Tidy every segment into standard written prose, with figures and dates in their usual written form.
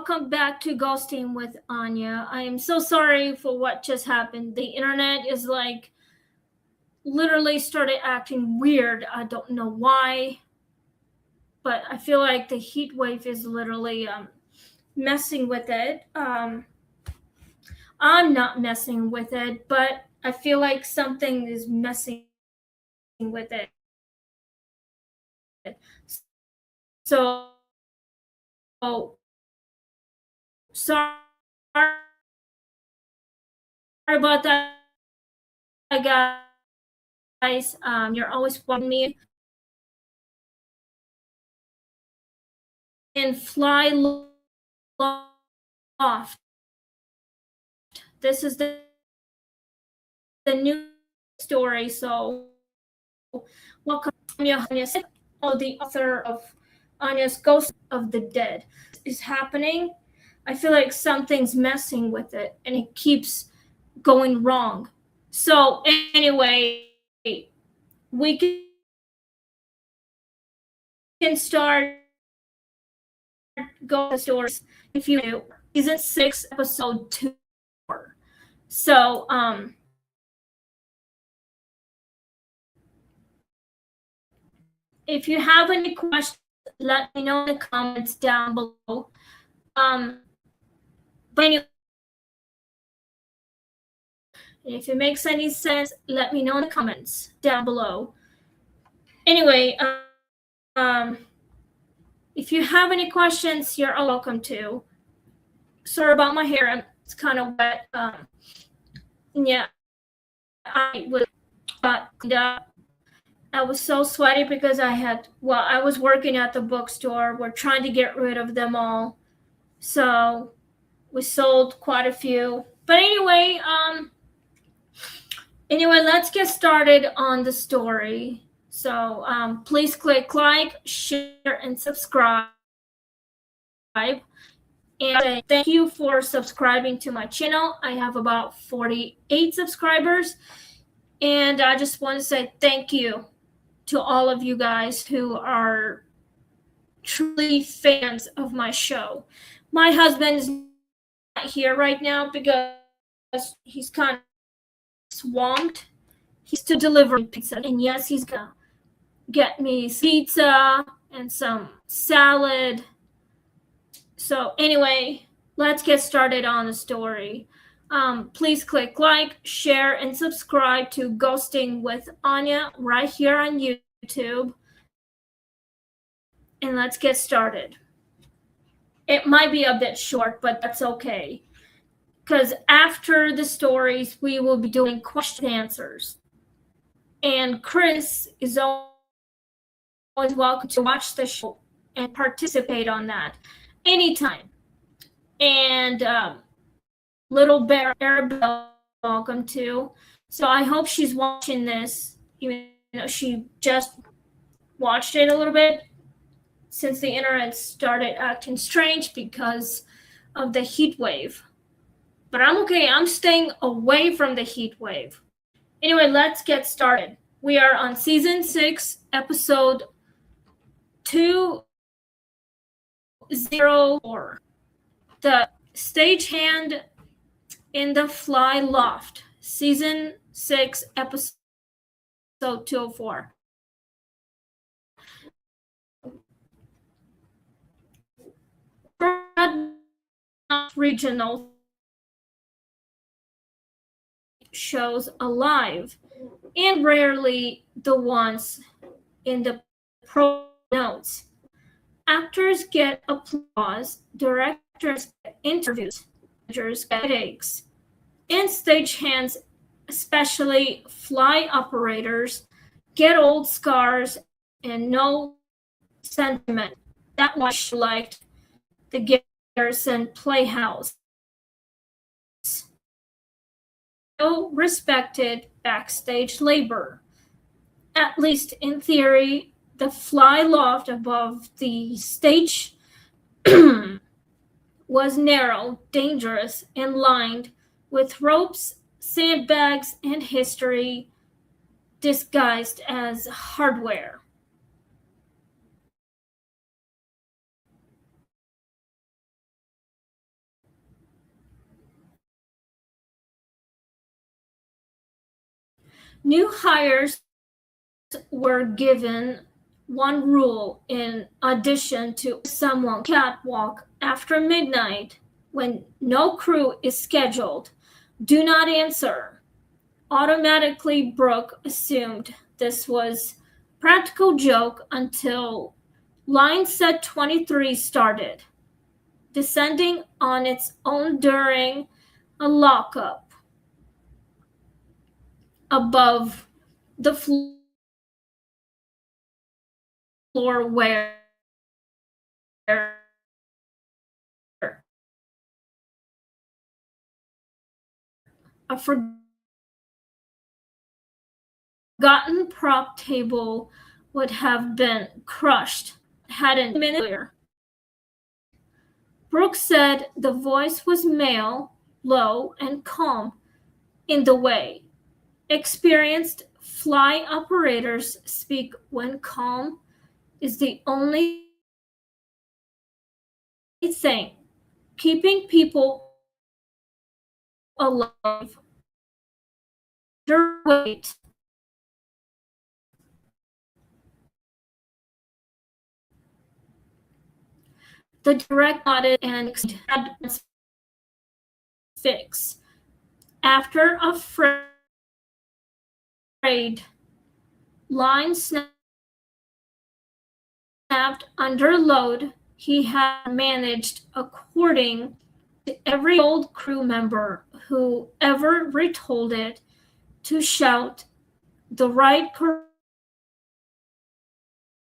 welcome back to Ghosting with Anya. I am so sorry for what just happened. The internet is like literally started acting weird. I don't know why, but I feel like the heat wave is literally messing with it. I'm not messing with it, but I feel like something is messing with it. So, sorry about that, guys. You're always watching me and fly loft. This is the new story. So, welcome, Anya, the author of Anya's Ghost of the Dead. Is happening. I feel like something's messing with it, and it keeps going wrong. So, anyway, we can start ghost stories if you do. Season 6, episode 2. So, if you have any questions, let me know in the comments down below. But anyway, if it makes any sense, let me know in the comments down below. Anyway, if you have any questions, you're all welcome to. Sorry about my hair; it's kind of wet. Yeah, I was, but I was so sweaty because I was working at the bookstore. We're trying to get rid of them all, so we sold quite a few. But anyway, let's get started on the story. So please click like, share, and subscribe. And thank you for subscribing to my channel. I have about 48 subscribers. And I just want to say thank you to all of you guys who are truly fans of my show. My husband is not here right now because he's kind of swamped. He's to deliver pizza, and yes, he's gonna get me pizza and some salad. So anyway, let's get started on the story. Please click like, share, and subscribe to Ghosting with Anya right here on YouTube. And let's get started. It might be a bit short, but that's okay. Because after the stories, we will be doing question and answers. And Chris is always welcome to watch the show and participate on that anytime. And little bear Arabelle, welcome too. So I hope she's watching this, even though she just watched it a little bit, since the internet started acting strange because of the heat wave. But I'm okay. I'm staying away from the heat wave. Anyway, let's get started. We are on season 6, episode 204. The stagehand in the fly loft, season 6, episode 204. Regional shows alive, and rarely the ones in the pro notes. Actors get applause, directors get interviews, managers get headaches, and stagehands, especially fly operators, get old scars and no sentiment. That's why she liked the Garrison Playhouse. No respected backstage labor. At least in theory, the fly loft above the stage was narrow, dangerous, and lined with ropes, sandbags, and history disguised as hardware. New hires were given one rule in addition to someone catwalk after midnight when no crew is scheduled. Do not answer. Automatically, Brooke assumed this was practical joke until line set 23 started, descending on its own during a lockup above the floor where a forgotten prop table would have been crushed hadn't a minute earlier. Brooke said the voice was male, low, and calm in the way experienced fly operators speak when calm is the only thing keeping people alive under weight. The direct nodded and had fix. After a frayed line snapped under load, he had managed, according to every old crew member who ever retold it, to shout the right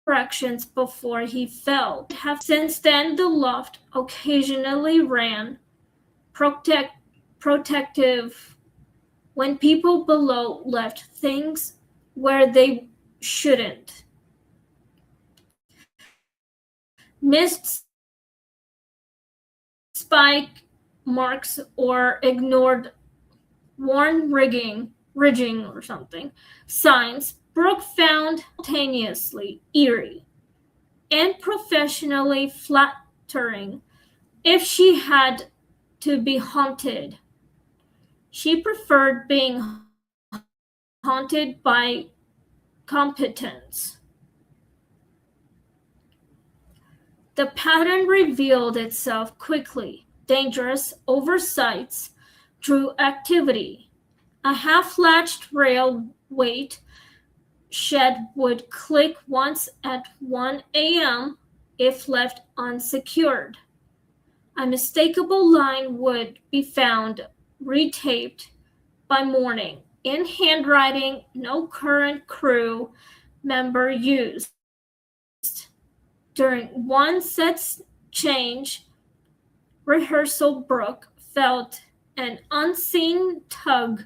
corrections before he fell. Since then, the loft occasionally ran protective when people below left things where they shouldn't. Missed spike marks or ignored worn rigging or something signs Brooke found simultaneously eerie and professionally flattering. If she had to be haunted, she preferred being haunted by competence. The pattern revealed itself quickly. Dangerous oversights drew activity. A half-latched rail weight shed would click once at 1 a.m. if left unsecured. A mistakable line would be found retaped by morning in handwriting no current crew member used. During one set change rehearsal, Brooke felt an unseen tug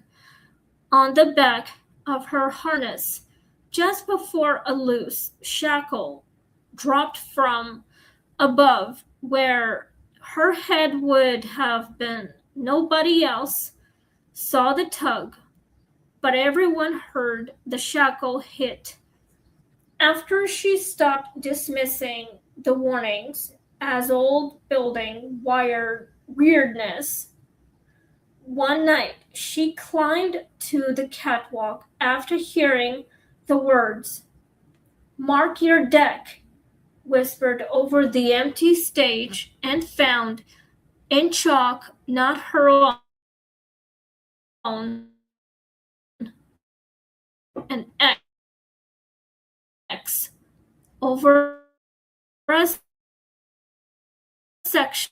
on the back of her harness just before a loose shackle dropped from above where her head would have been. Nobody else saw the tug, but everyone heard the shackle hit. After she stopped dismissing the warnings as old building wire weirdness, one night she climbed to the catwalk after hearing the words, "Mark your deck," whispered over the empty stage, and found in chalk, not her own, an X over a section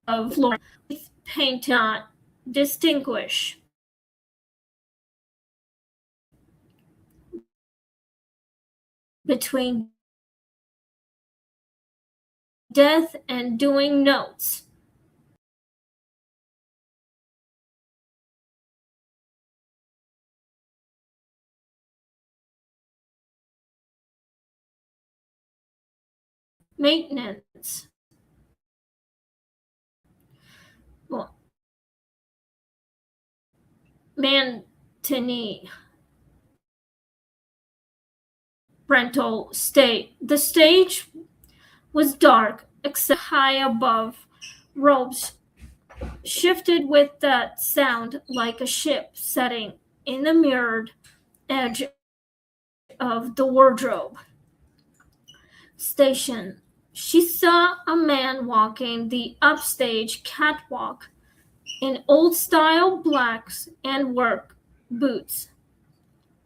of floor with paint not distinguish between death and doing notes. Maintenance. Well, Mantini rental state. The stage was dark except high above ropes shifted with that sound like a ship setting in the mirrored edge of the wardrobe station. She saw a man walking the upstage catwalk in old-style blacks and work boots,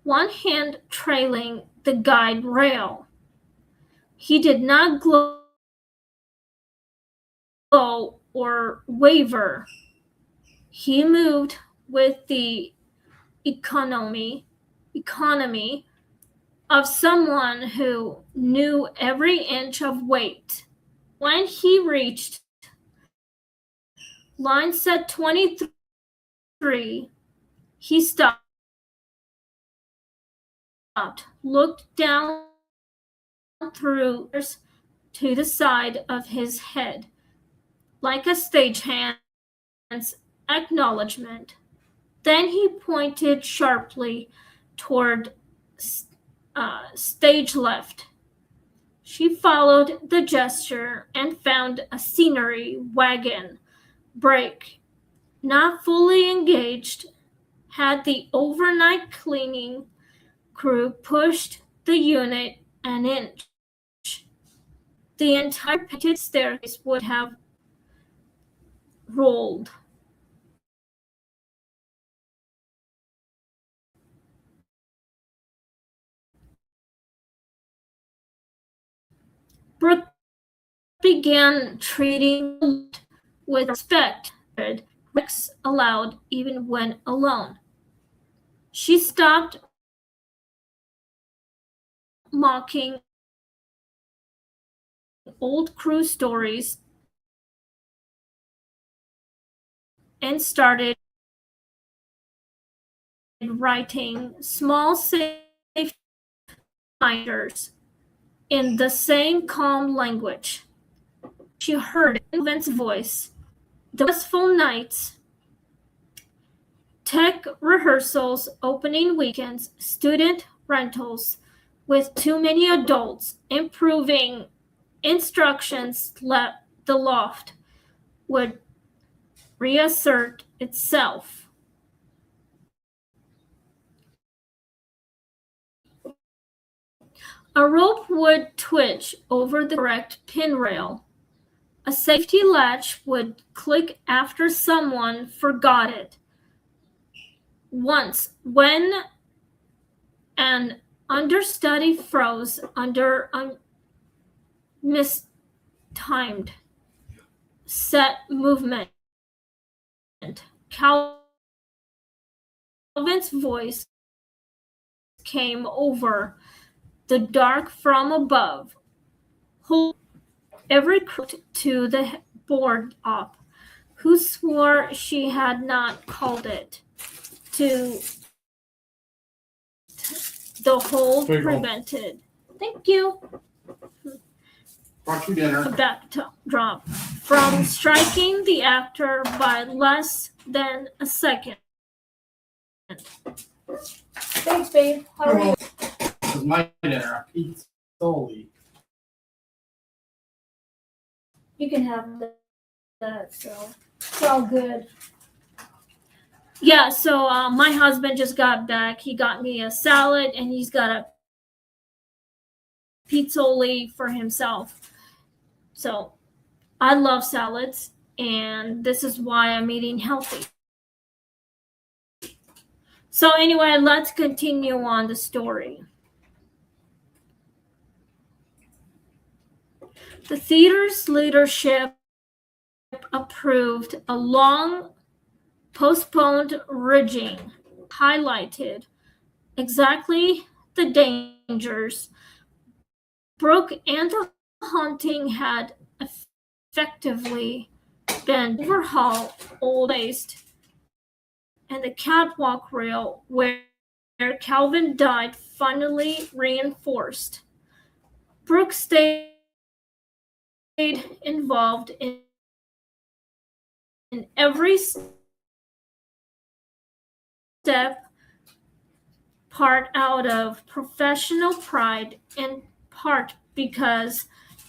one hand trailing the guide rail. He did not glow or waver. He moved with the economy of someone who knew every inch of weight. When he reached line set 23, he stopped, looked down through to the side of his head, like a stagehand's acknowledgement. Then he pointed sharply toward stage left. She followed the gesture and found a scenery wagon brake, not fully engaged. Had the overnight cleaning crew pushed the unit an inch, the entire painted staircase would have rolled. Brooke began treating with respect. Rex allowed even when alone. She stopped mocking old crew stories and started writing small safe reminders in the same calm language. She heard Vince's voice. The blissful nights, tech rehearsals, opening weekends, student rentals with too many adults, improving instructions, the loft would reassert itself. A rope would twitch over the correct pin rail. A safety latch would click after someone forgot it. Once, when an understudy froze under a mistimed set movement, Calvin's voice came over the dark from above. Hold every crew to the board op, who swore she had not called it, to the hold prevented. Thank you. Brought you dinner. A backdrop from striking the actor by less than a second. Thanks, babe. How are you? This is my dinner. I eat solely. You can have that, so it's all good. Yeah, so my husband just got back. He got me a salad, and he's got a pizzoli for himself. So I love salads, and this is why I'm eating healthy. So anyway, let's continue on the story. The theater's leadership approved a long postponed rigging, highlighted exactly the dangers. Brooke and the haunting had effectively been overhauled, old-based, and the catwalk rail where Calvin died finally reinforced. Brooke stayed involved in every step, part out of professional pride and part because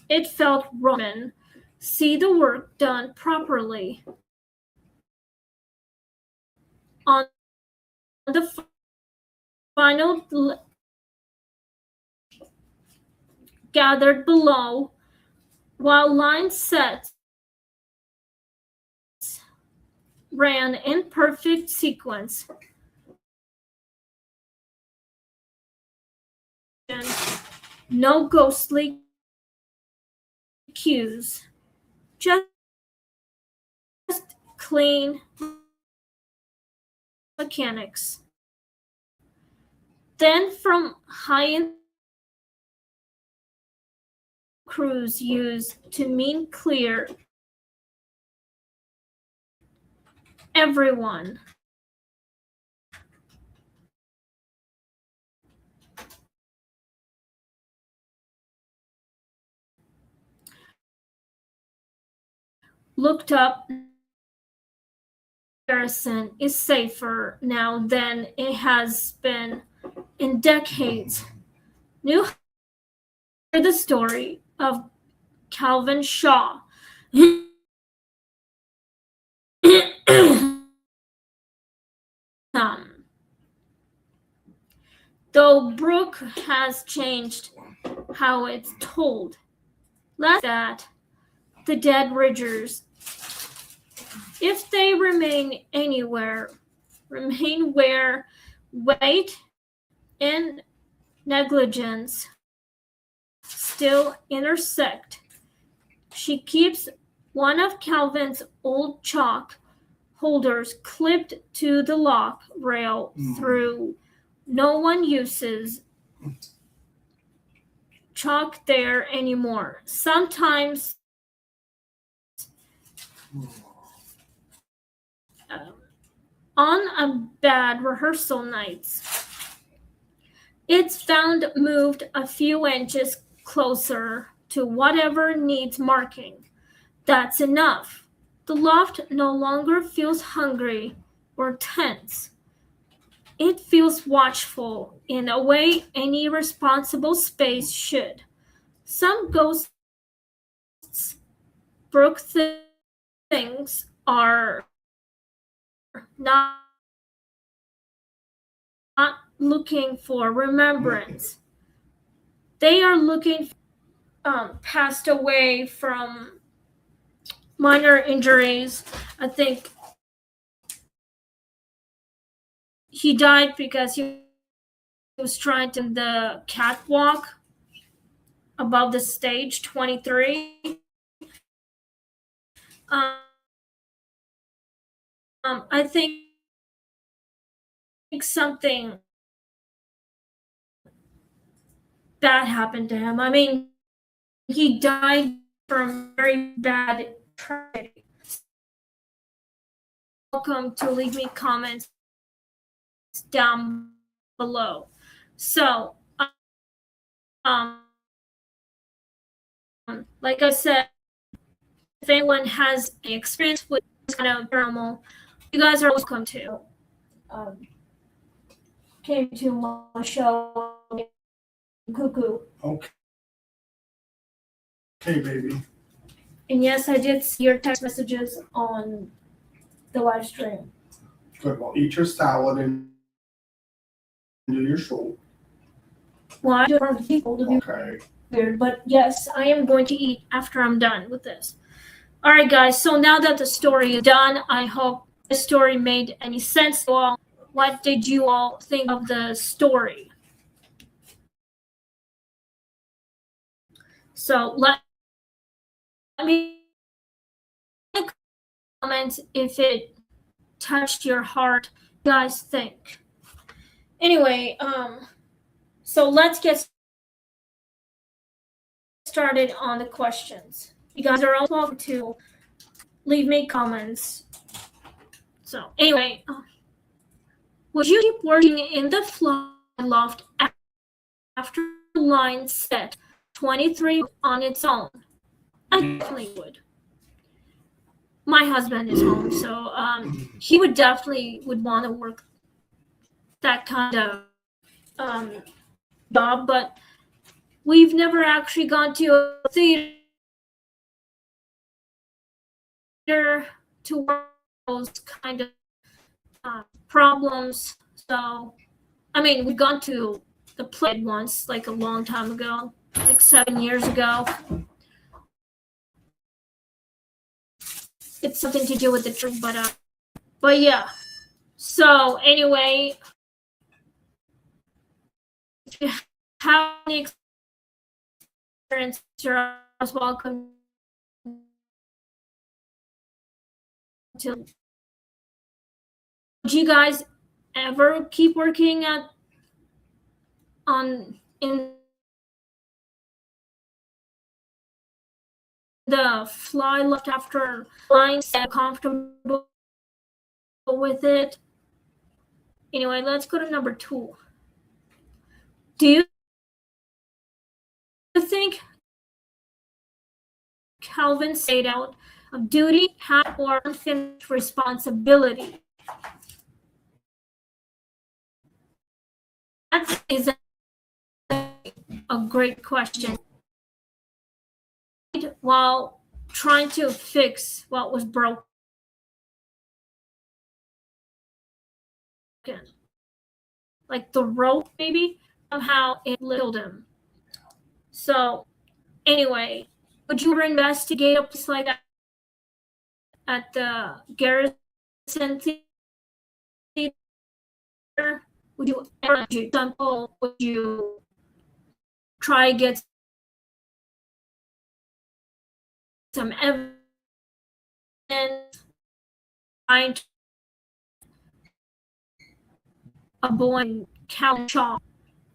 it felt Roman see the work done properly. on the final gathered below, while line sets ran in perfect sequence. No ghostly cues, just clean mechanics. Then from high-end crews used to mean clear everyone. Looked up, Garrison is safer now than it has been in decades. New the story of Calvin Shaw. Though Brooke has changed how it's told. Last that, the dead Ridgers, if they remain anywhere, remain where weight and negligence still intersect. She keeps one of Calvin's old chalk holders clipped to the lock rail through no one uses chalk there anymore. Sometimes on a bad rehearsal nights, it's found moved a few inches closer to whatever needs marking. That's enough. The loft no longer feels hungry or tense. It feels watchful in a way any responsible space should. Some ghosts Brooke thinks are not looking for remembrance. They are looking passed away from minor injuries. I think he died because he was trying to the catwalk above the stage 23. I think something bad happened to him. I mean, he died from very bad tragedy. Welcome to leave me comments down below. So, like I said, if anyone has any experience with this kind of paranormal, you guys are welcome to. Came to my show, Cuckoo. Okay. Okay, baby. And yes, I did see your text messages on the live stream. Good. Well, eat your salad and do your show. Well, I do it for the people to be Okay. weird, but yes, I am going to eat after I'm done with this. All right, guys. So now that the story is done, I hope the story made any sense to all. What did you all think of the story? So let me comment if it touched your heart. What you guys think? Anyway, so let's get started on the questions. You guys are all welcome to leave me comments. So anyway, would you keep working in the loft after line set 23 on its own? I definitely would. My husband is home, so he would definitely want to work that kind of job, but we've never actually gone to a theater to work those kind of problems. So, I mean, we've gone to the play once, like a long time ago, like 7 years ago. It's something to do with the trip, but yeah. So anyway, if you have any experience, you're always welcome to. Would you guys ever keep working in the fly loft after flying, comfortable with it? Anyway, let's go to number 2. Do you think Calvin stayed out of duty, had, or unfinished responsibility? That is a great question. While trying to fix what was broken, like the rope, maybe somehow it killed him. So anyway, would you ever investigate a place like that at the Garrison Theater? Would you ever, for example, would you try to get some evidence, find a boy in Calvin Shaw?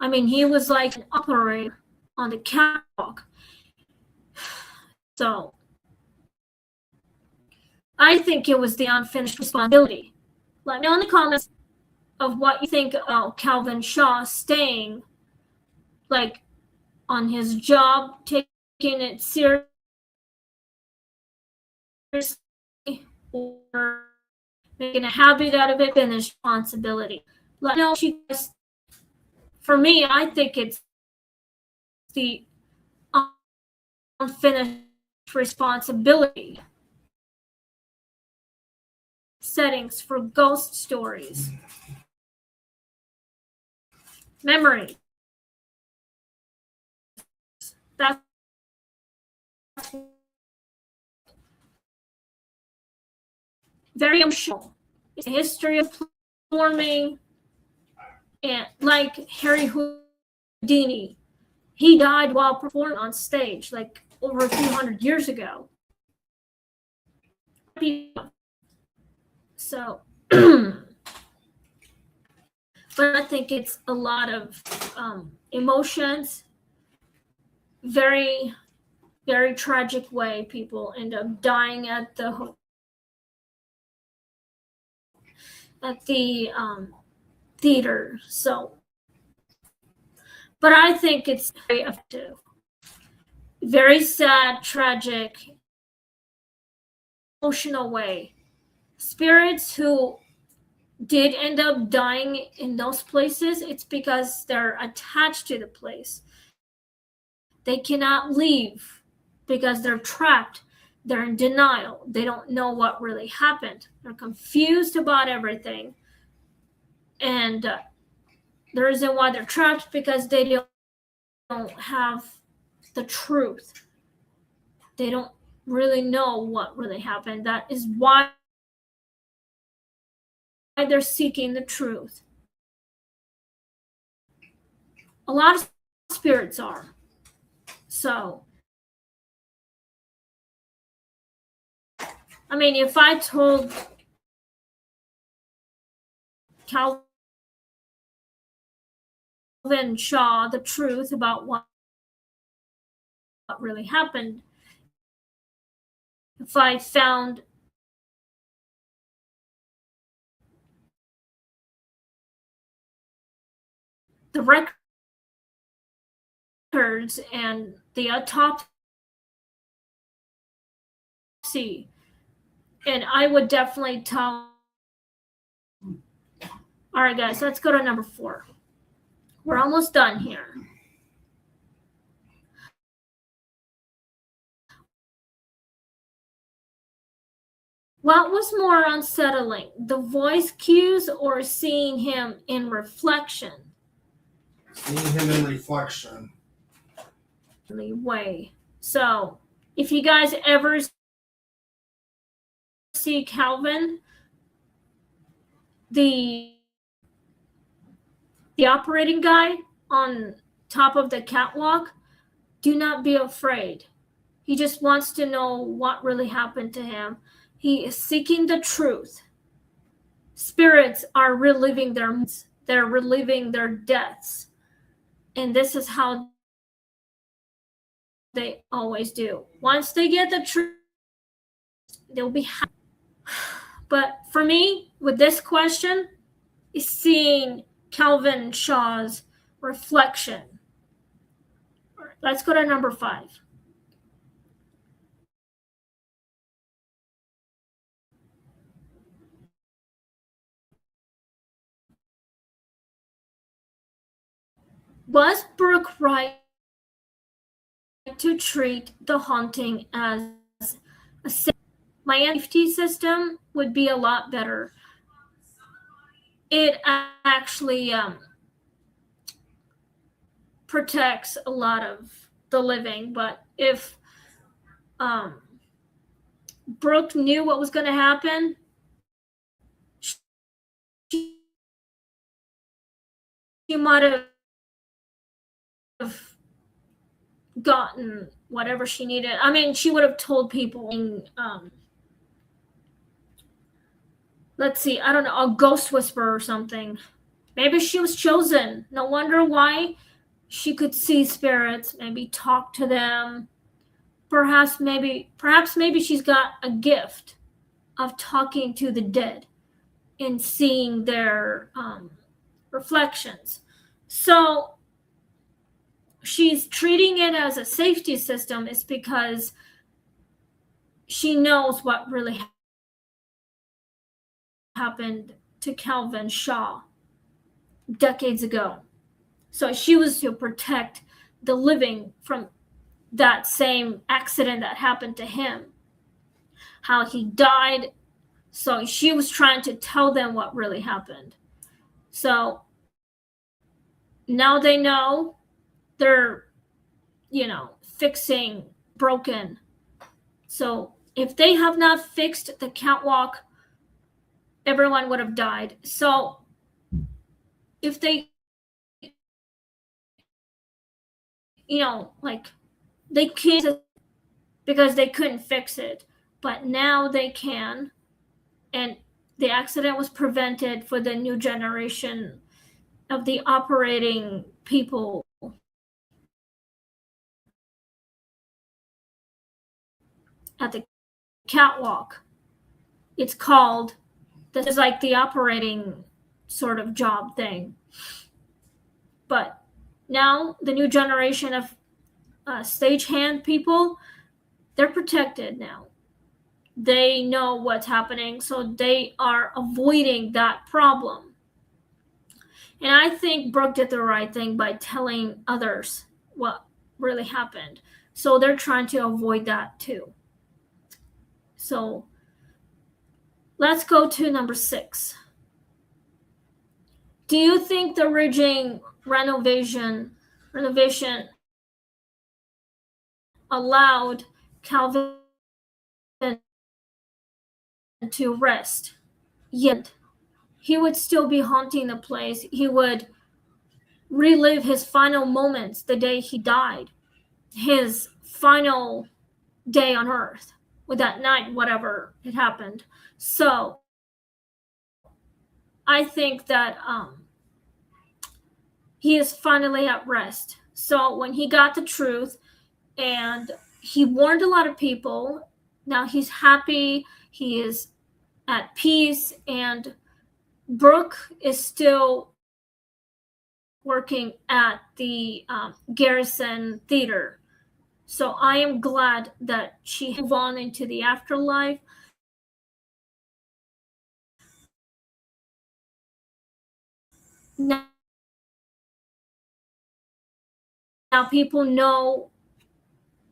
I mean, he was like an operator on the catwalk. So I think it was the unfinished responsibility. Let me know in the comments of what you think about Calvin Shaw staying, like, on his job, taking it seriously, or making a habit out of it, and his responsibility. Let me know if you guys. For me, I think it's the unfinished responsibility. Settings for ghost stories. Memory. That's very emotional. It's a history of performing, and like Harry Houdini, he died while performing on stage, like over a few hundred years ago. So, but I think it's a lot of emotions. Very, very tragic way people end up dying at the theater. So, but I think it's very effective. Very sad, tragic, emotional way. Spirits who did end up dying in those places, it's because they're attached to the place. They cannot leave because they're trapped. They're in denial. They don't know what really happened. They're confused about everything. And the reason why they're trapped because they don't have the truth. They don't really know what really happened. That is why they're seeking the truth. A lot of spirits are. So, I mean, if I told Calvin Shaw the truth about what really happened, if I found the records and the autopsy, and I would definitely tell. All right, guys, let's go to number 4. We're almost done here. What was more unsettling, the voice cues or seeing him in reflection? Seeing him in reflection. Way. So, if you guys ever see Calvin, the operating guy on top of the catwalk, do not be afraid. He just wants to know what really happened to him. He is seeking the truth. Spirits are reliving they're reliving their deaths. And this is how they always do. Once they get the truth, they'll be happy. But for me, with this question, is seeing Calvin Shaw's reflection. All right, let's go to number 5. Was Brooke right to treat the haunting as a my safety system would be a lot better? It actually protects a lot of the living, but if Brooke knew what was going to happen, she might have gotten whatever she needed. I mean, she would have told people, let's see, I don't know, a ghost whisperer or something. Maybe she was chosen. No wonder why she could see spirits, maybe talk to them. Perhaps maybe she's got a gift of talking to the dead and seeing their reflections. So she's treating it as a safety system is because she knows what really happened to Calvin Shaw decades ago. So she was to protect the living from that same accident that happened to him, how he died. So she was trying to tell them what really happened. So now they know, they're, fixing broken. So if they have not fixed the catwalk, everyone would have died. So if they, they can't because they couldn't fix it, but now they can. And the accident was prevented for the new generation of the operating people at the catwalk. It's called, this is like the operating sort of job thing. But now the new generation of stagehand people, they're protected now. They know what's happening, so they are avoiding that problem. And I think Brooke did the right thing by telling others what really happened. So they're trying to avoid that too. So let's go to number 6. Do you think the rigging renovation allowed Calvin to rest? Yet he would still be haunting the place. He would relive his final moments the day he died, his final day on earth, with that night, whatever had happened. So I think that he is finally at rest. So when he got the truth and he warned a lot of people, now he's happy, he is at peace, and Brooke is still working at the Garrison Theater. So I am glad that she moved on into the afterlife. Now people know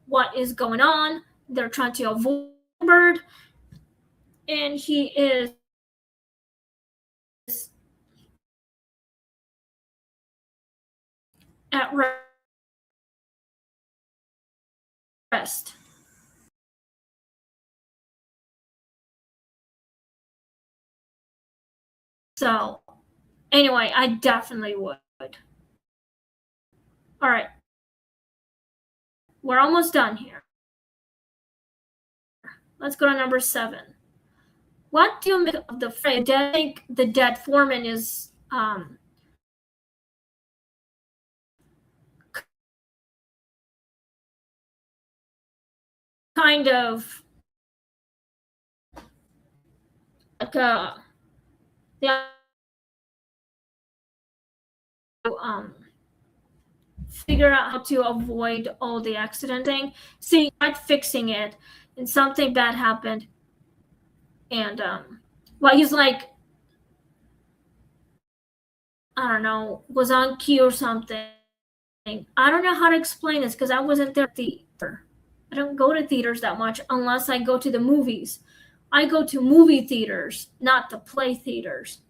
what is going on. They're trying to avoid bird. and he is at rest. So anyway, I definitely would. All right. We're almost done here. Let's go to number 7. What do you make of the phrase? I think the dead foreman is kind of like the figure out how to avoid all the accident thing. See, not fixing it, and something bad happened, and well, he's like, I don't know, was on cue or something. I don't know how to explain this because I wasn't there at the theater. I don't go to theaters that much unless I go to the movies. I go to movie theaters, not the play theaters.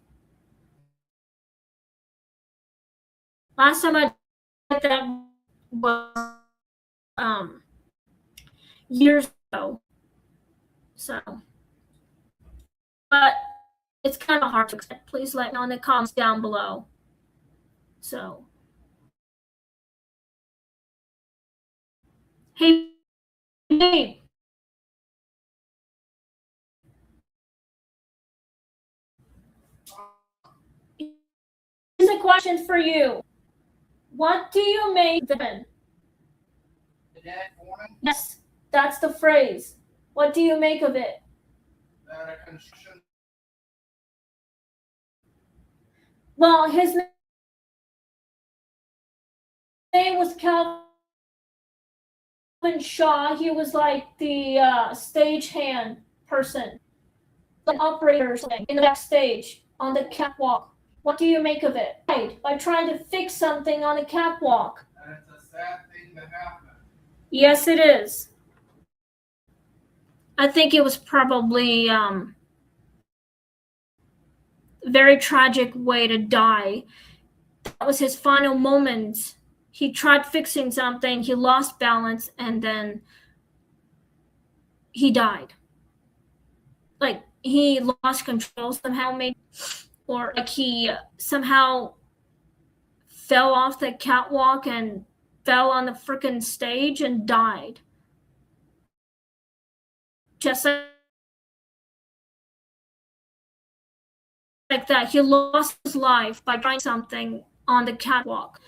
Last time I did that was years ago. So, but it's kind of hard to explain. Please let me know in the comments down below. So, hey, babe. Here's a question for you. What do you make then? The dead foreman? Yes, that's the phrase. What do you make of it? That a construction. Well, his name was Calvin Shaw. He was like the stagehand person, like operator or something in the backstage on the catwalk. What do you make of it? Right, by trying to fix something on the catwalk. And it's a sad thing that happened. Yes, it is. I think it was probably a very tragic way to die. That was his final moments. He tried fixing something, he lost balance, and then he died. Like he lost control somehow, maybe, or like he somehow fell off the catwalk and fell on the freaking stage and died. Just like that. He lost his life by trying something on the catwalk.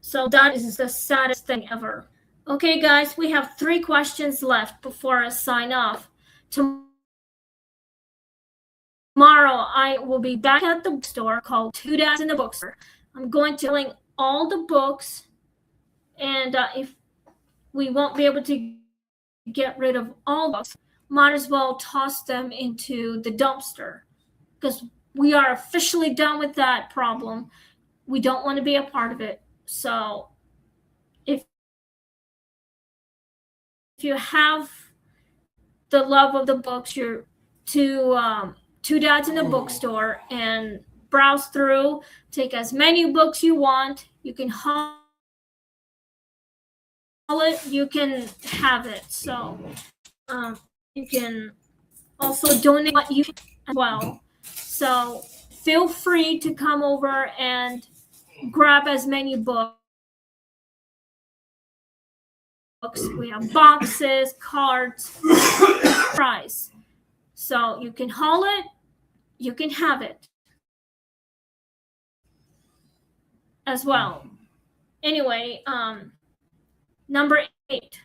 So that is the saddest thing ever. Okay, guys, we have 3 questions left before I sign off. Tomorrow, I will be back at the bookstore called Two Dads in the Bookstore. I'm going to link all the books, and if we won't be able to get rid of all books, might as well toss them into the dumpster because we are officially done with that problem. We don't want to be a part of it. So if you have the love of the books, you're two dads in a bookstore and browse through, take as many books you want. You can haul it, you can have it. So you can also donate what you can as well. So feel free to come over and grab as many books. We have boxes, cards, price. So you can haul it, you can have it as well. Anyway, number 8.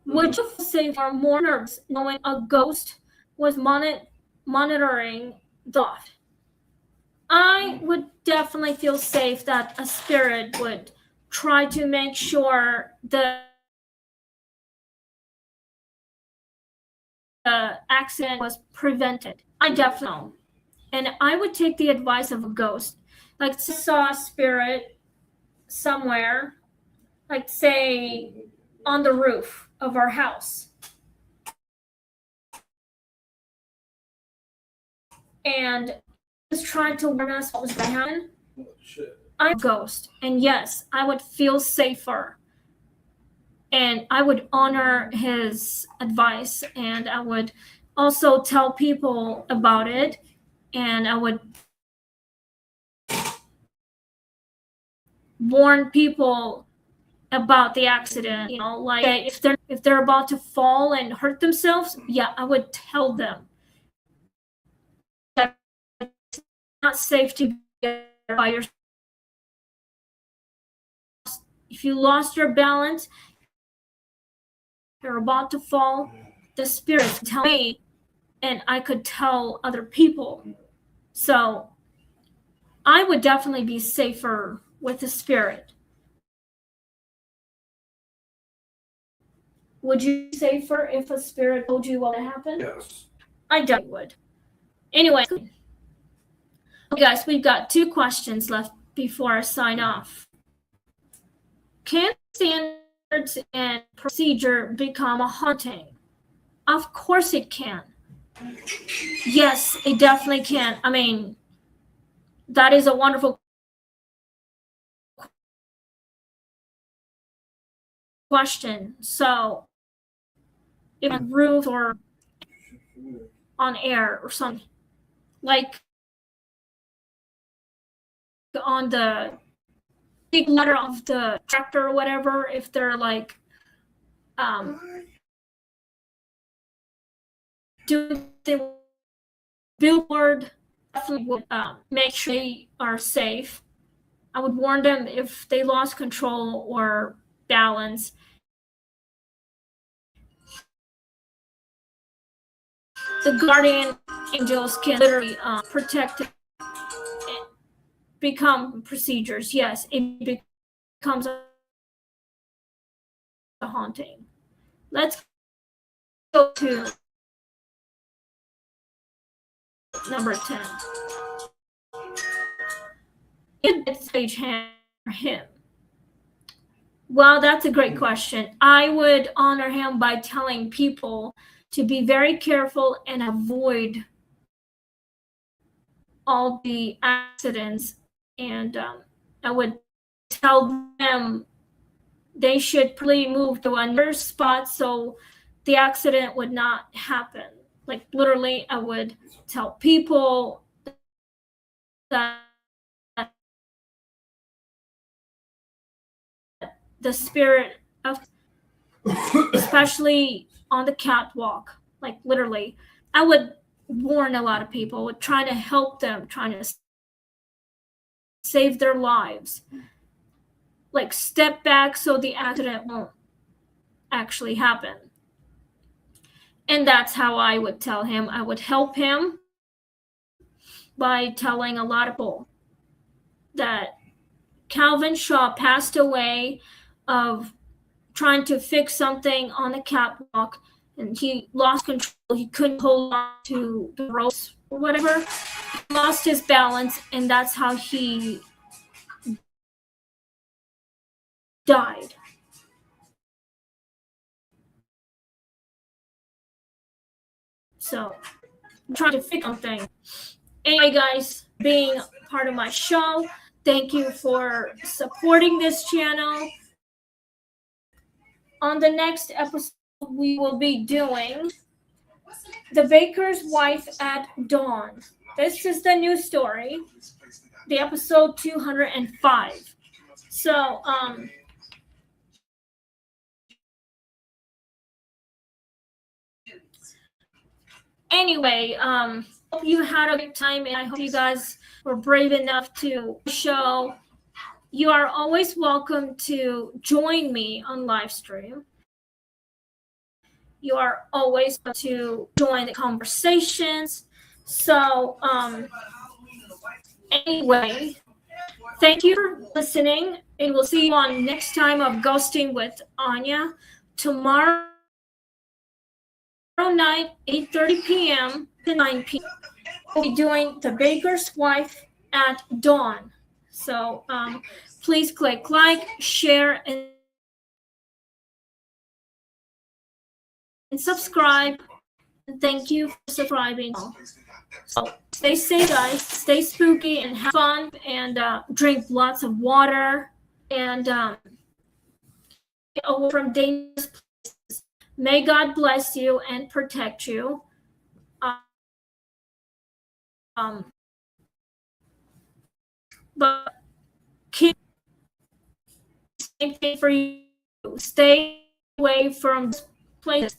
Would you say for more nerves knowing a ghost was monitoring the loft? I would definitely feel safe that a spirit would try to make sure the accident was prevented. I definitely know. And I would take the advice of a ghost. Like, saw a spirit somewhere, like say on the roof of our house. and he was trying to warn us what was going to happen. Oh, shit. I'm a ghost, and yes, I would feel safer, and I would honor his advice, and I would also tell people about it, and I would warn people about the accident. You know, like if they're about to fall and hurt themselves, yeah, I would tell them that it's not safe to be by yourself. If you lost your balance, you're about to fall, the spirits tell me, and I could tell other people. So I would definitely be safer with the spirit. Would you be safer if a spirit told you what would happen? Yes. I definitely would. Anyway, okay, guys, we've got 2 questions left before I sign off. Can standards and procedure become a haunting? Of course it can. Yes, it definitely can. I mean, that is a wonderful question. So, if on roof or on air or something, like on the big ladder of the tractor or whatever, if they're like doing the billboard, definitely would make sure they are safe. I would warn them if they lost control or balance. The guardian angels can literally protect it. Become procedures. Yes, it becomes a haunting. Let's go to number 10. Did stagehand him? Well, that's a great question. I would honor him by telling people to be very careful and avoid all the accidents, and I would tell them they should probably move to another spot so the accident would not happen. Like literally, I would tell people that the spirit of, especially on the catwalk, like literally, I would warn a lot of people, would try to help them, trying to save their lives. Like step back so the accident won't actually happen. And that's how I would tell him. I would help him by telling a lot of people that Calvin Shaw passed away of trying to fix something on the catwalk, and he lost control. He couldn't hold on to the ropes or whatever. He lost his balance, and that's how he died. So I'm trying to fix something. Anyway, guys, being part of my show, thank you for supporting this channel. On the next episode, we will be doing The Baker's Wife at Dawn. This is the new story, the episode 205. So, anyway, hope you had a good time, and I hope you guys were brave enough to show. You are always welcome to join me on live stream. You are always to join the conversations. So, anyway, thank you for listening, and we'll see you on next time of Ghosting with Anya. Tomorrow night, 8:30 p.m. to 9 p.m. We'll be doing The Baker's Wife at Dawn. So, please click like, share, and subscribe. Thank you for subscribing. So stay safe, guys. Stay spooky and have fun, and drink lots of water, and get away from dangerous places. May God bless you and protect you. Um, but keep same thing for you. Stay away from places.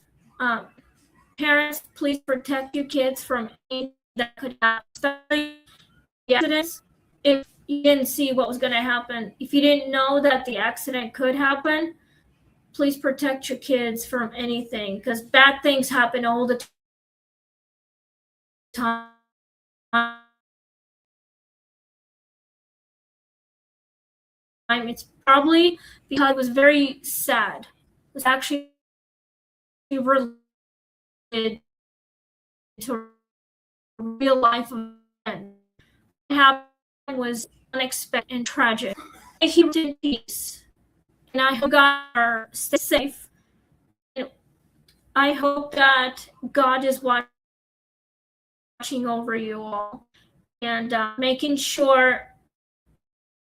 Parents, please protect your kids from anything that could happen, especially accidents. If you didn't see what was going to happen, if you didn't know that the accident could happen, please protect your kids from anything, because bad things happen all the time. It's probably because it was very sad. It was actually related to a real life event. What happened was unexpected and tragic. He rest in peace, and I hope God stay safe. I hope that God is watching over you all and making sure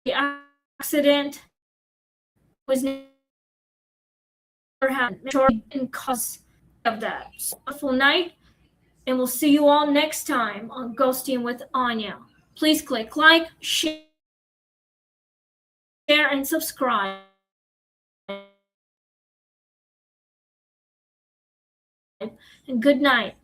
the accident was never happened. Make sure and cause of that. So, wonderful night, and we'll see you all next time on Ghosting with Anya. Please click like, share, and subscribe. And good night.